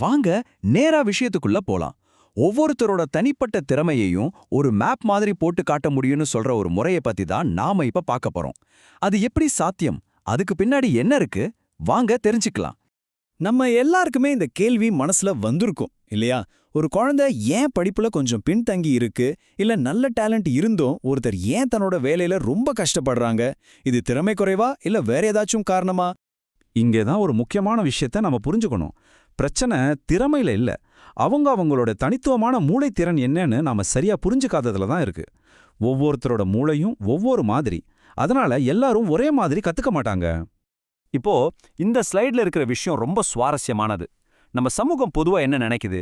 வாங்க நேரா விஷயத்துக்குள்ள போலாம். ஒவ்வொருத்தரோட தனிப்பட்ட திறமையையும் ஒரு மேப் மாதிரி போட்டு காட்ட முடியும்னு சொல்ற ஒரு முறைய பத்தி தான் நாம இப்ப பார்க்க போறோம். அது எப்படி சாத்தியம்? அதுக்கு பின்னாடி என்ன இருக்கு? வாங்க தெரிஞ்சுக்கலாம். நம்ம எல்லாருக்குமே இந்த கேள்வி மனசுல வந்திருக்கும் இல்லையா? ஒரு குழந்தை ஏன் படிப்புல கொஞ்சம் பின்தங்கி இருக்கு, இல்ல நல்ல டேலண்ட் இருந்தும் ஒருத்தர் ஏன் தன்னோட வேலையில ரொம்ப கஷ்டப்படுறாங்க? இது திறமை குறைவா இல்ல வேற ஏதாச்சும் காரணமா? இங்கே தான் ஒரு முக்கியமான விஷயத்த நம்ம புரிஞ்சுக்கணும். பிரச்சனை திறமையில இல்ல, அவங்களோட தனித்துவமான மூளைத்திறன் என்னன்னு நாம சரியா புரிஞ்சுக்காததுல தான் இருக்கு. ஒவ்வொருத்தரோட மூளையும் ஒவ்வொரு மாதிரி, அதனால எல்லாரும் ஒரே மாதிரி கத்துக்க மாட்டாங்க. இப்போ இந்த ஸ்லைட்ல இருக்கிற விஷயம் ரொம்ப சுவாரஸ்யமானது. நம்ம சமூகம் பொதுவா என்ன நினைக்குது?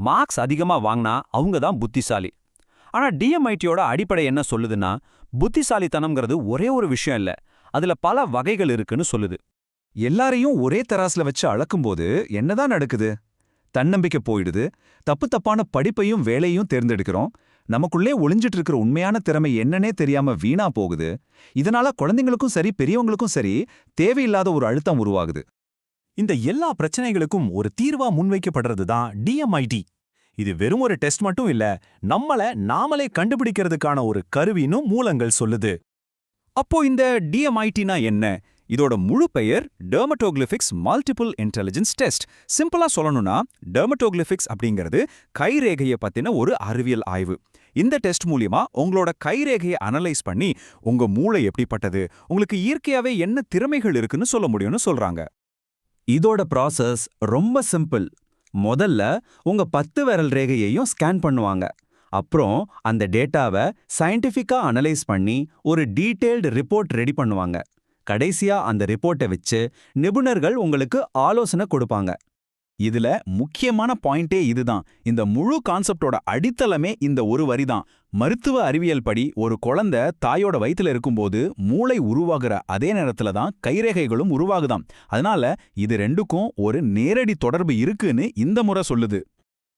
மார்க்ஸ் அதிகமா வாங்கினா அவங்க தான் புத்திசாலி. ஆனா டிஎம்ஐடியோட அடிப்படை என்ன சொல்லுதுன்னா, புத்திசாலித்தனம்ங்கிறது ஒரே ஒரு விஷயம் இல்ல, அதுல பல வகைகள் இருக்குன்னு சொல்லுது. எல்லாரையும் ஒரே தராசுல வச்சு அளக்கும்போது என்னதான் நடக்குது? தன்னம்பிக்கை போயிடுது. தப்பான படிப்பையும் வேலையும் தேர்ந்தெடுக்கிறோம். நமக்குள்ளே ஒளிஞ்சிட்டு இருக்கிற உண்மையான திறமை என்னன்னே தெரியாம வீணா போகுது. இதனால குழந்தைங்களுக்கும் சரி பெரியவங்களுக்கும் சரி தேவையில்லாத ஒரு அழுத்தம் உருவாகுது. இந்த எல்லா பிரச்சனைகளுக்கும் ஒரு தீர்வா முன்வைக்கப்படுறது தான் டிஎம்ஐடி. இது வெறும் ஒரு டெஸ்ட் மட்டும் இல்ல, நாமளே கண்டுபிடிக்கிறதுக்கான ஒரு கருவின்னு மூலங்கள் சொல்லுது. அப்போ இந்த டிஎம்ஐடினா என்ன? இதோட முழு பெயர் டெர்மட்டோகிளிஃபிக்ஸ் மல்டிபிள் இன்டெலிஜென்ஸ் டெஸ்ட். சிம்பிளா சொல்லணும்னா, டெர்மட்டோகிளிஃபிக்ஸ் அப்படிங்கிறது கைரேகையை பத்தின ஒரு அறிவியல் ஆய்வு. இந்த டெஸ்ட் மூலியமா உங்களோட கைரேகையை அனலைஸ் பண்ணி உங்க மூளை எப்படிப்பட்டது, உங்களுக்கு இயற்கையாவே என்ன திறமைகள் இருக்குன்னு சொல்ல முடியும்னு சொல்றாங்க. இதோட ப்ராசஸ் ரொம்ப சிம்பிள். முதல்ல உங்க 10 விரல் ரேகையையும் ஸ்கேன் பண்ணுவாங்க. அப்புறம் அந்த டேட்டாவை சயின்டிஃபிக்கா அனலைஸ் பண்ணி ஒரு டீடைல்டு ரிப்போர்ட் ரெடி பண்ணுவாங்க. கடைசியா அந்த ரிப்போர்ட்டை வச்சு நிபுணர்கள் உங்களுக்கு ஆலோசனை கொடுப்பாங்க. இதுல முக்கியமான பாயிண்டே இதுதான். இந்த முழு கான்செப்டோட அடித்தளமே இந்த ஒரு வரிதான். மருத்துவ அறிவியல் படி ஒரு குழந்தை தாயோட வயித்துல இருக்கும்போது மூளை உருவாகிற அதே நேரத்துல தான் கைரேகைகளும் உருவாகுதாம். அதனால இது ரெண்டுக்கும் ஒரு நேரடி தொடர்பு இருக்குன்னு இந்த முறை சொல்லுது.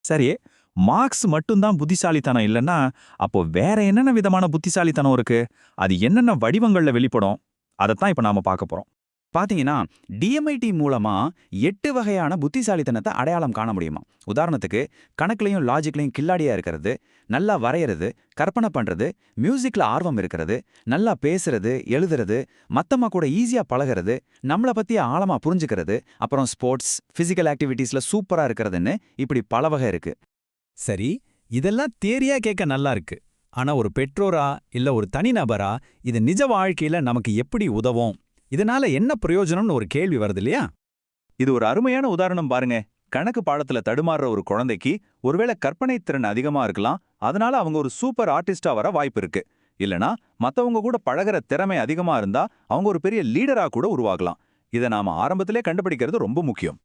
சரி, மார்க்ஸ் மட்டும்தான் புத்திசாலித்தனம் இல்லைன்னா அப்போ வேற என்னென்ன விதமான புத்திசாலித்தனம் இருக்கு? அது என்னென்ன வடிவங்கள்ல வெளிப்படும்? அதைத்தான் இப்ப நாம பார்க்க போறோம். பாத்தீங்கன்னா, டிஎம்ஐடி மூலமா 8 வகையான புத்திசாலித்தனத்தை அடையாளம் காண முடியுமா. உதாரணத்துக்கு, கணக்குலையும் லாஜிக்லையும் கில்லாடியா இருக்கிறது, நல்லா வரையறது, கற்பனை பண்றது, மியூசிக்ல ஆர்வம் இருக்கிறது, நல்லா பேசுறது, எழுதுறது, மத்தம்மா கூட ஈஸியா பழகிறது, நம்மள பத்தி ஆழமா புரிஞ்சுக்கிறது, அப்புறம் ஸ்போர்ட்ஸ், பிசிக்கல் ஆக்டிவிட்டீஸ்ல சூப்பரா இருக்கிறதுன்னு இப்படி பல வகை இருக்கு. சரி, இதெல்லாம் தேரியா கேட்க நல்லா இருக்கு. ஆனா ஒரு பெற்றோரா இல்ல ஒரு தனிநபரா இது நிஜ வாழ்க்கையில நமக்கு எப்படி உதவும்? இதனால என்ன பிரயோஜனம்னு ஒரு கேள்வி வருது இல்லையா? இது ஒரு அருமையான உதாரணம் பாருங்க. கணக்கு பாடத்துல தடுமாறுற ஒரு குழந்தைக்கு ஒருவேளை கற்பனை திறன் அதிகமா இருக்கலாம், அதனால அவங்க ஒரு சூப்பர் ஆர்டிஸ்டா வர வாய்ப்பு இருக்கு. இல்லனா மத்தவங்க கூட பழகுற திறமை அதிகமா இருந்தா அவங்க ஒரு பெரிய லீடரா கூட உருவாகலாம். இதை நாம ஆரம்பத்திலே கண்டுபிடிக்கிறது ரொம்ப முக்கியம்.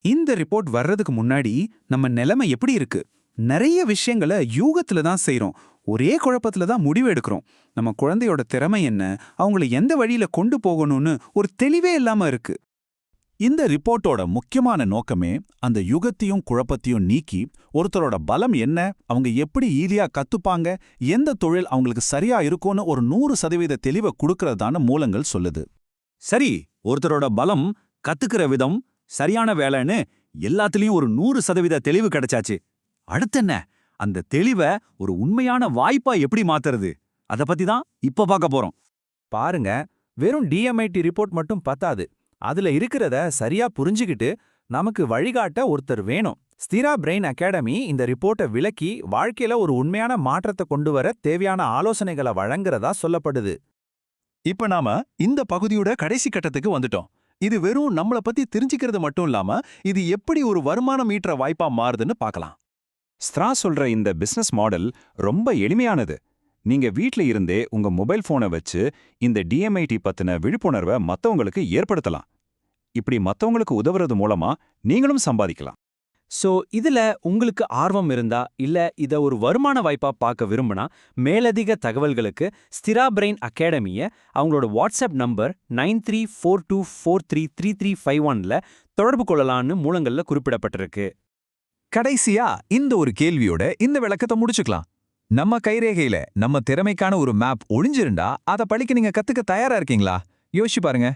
இந்த ரிப்போர்ட் வர்றதுக்கு முன்னாடி நம்ம நிலைமை எப்படி இருக்கு? நிறைய விஷயங்களை யூகத்துல தான் செய்றோம். ஒரே குழப்பத்துல தான் முடிவு எடுக்கிறோம். நம்ம குழந்தையோட திறமை என்ன, அவங்கள எந்த வழியில கொண்டு போகணும்னு ஒரு தெளிவே இல்லாம இருக்கு. இந்த ரிப்போர்ட்டோட முக்கியமான நோக்கமே அந்த யுகத்தையும் குழப்பத்தையும் நீக்கி ஒருத்தரோட பலம் என்ன, அவங்க எப்படி ஈஸியா கத்துப்பாங்க, எந்த தொழில் அவங்களுக்கு சரியா இருக்கும்னு ஒரு 100% தெளிவை கொடுக்கறதான மூலங்கள் சொல்லுது. சரி, ஒருத்தரோட பலம், கத்துக்கிற விதம், சரியான வேலைன்னு எல்லாத்துலயும் ஒரு 100% தெளிவு கிடைச்சாச்சு. அடுத்தென்ன? அந்த தெளிவை ஒரு உண்மையான வாய்ப்பா எப்படி மாத்துறது? அத பத்தி தான் இப்ப பார்க்க போறோம். பாருங்க, வெறும் டிஎம்ஐடி ரிப்போர்ட் மட்டும் பத்தாது. அதுல இருக்கிறத சரியா புரிஞ்சுக்கிட்டு நமக்கு வழிகாட்ட ஒருத்தர் வேணும். ஸ்திரா பிரெயின் அகாடமி இந்த ரிப்போர்ட்டை விளக்கி வாழ்க்கையில ஒரு உண்மையான மாற்றத்தை கொண்டு வர தேவையான ஆலோசனைகளை வழங்குறதா சொல்லப்படுது. இப்ப நாம இந்த பகுதியோட கடைசி கட்டத்துக்கு வந்துட்டோம். இது வெறும் நம்மள பத்தி தெரிஞ்சுக்கிறது மட்டும் இல்லாம இது எப்படி ஒரு வருமானம் ஈட்டுற வாய்ப்பா மாறுதுன்னு பார்க்கலாம். ஸ்த்ரா சொல்ற இந்த பிசினஸ் மாடல் ரொம்ப எளிமையானது. நீங்க வீட்ல இருந்தே உங்க மொபைல் போனை வச்சு இந்த டிஎம்ஐடி பத்தின விழிப்புணர்வை மத்தவங்களுக்கு ஏற்படுத்தலாம். இப்படி மத்தவங்களுக்கு உதவுறது மூலமா நீங்களும் சம்பாதிக்கலாம். சோ இதுல உங்களுக்கு ஆர்வம் இருந்தா இல்ல இத ஒரு வருமான வாய்ப்பா பார்க்க விரும்பினா மேலதிக தகவல்களுக்கு ஸ்திரா பிரெயின் அகாடமிய அவங்களோட வாட்ஸ்அப் நம்பர் 9342433351ல தொடர்பு கொள்ளலாம்னு மூலங்கள்ல குறிப்பிடப்பட்டிருக்கு. கடைசியா இந்த ஒரு கேள்வியோட இந்த விளக்கத்தை முடிச்சுக்கலாம். நம்ம கைரேகையில நம்ம திறமைக்கான ஒரு மேப் ஒளிஞ்சிருந்தா அதை பழிக்க நீங்க கத்துக்க தயாரா இருக்கீங்களா? யோசிச்சு பாருங்க.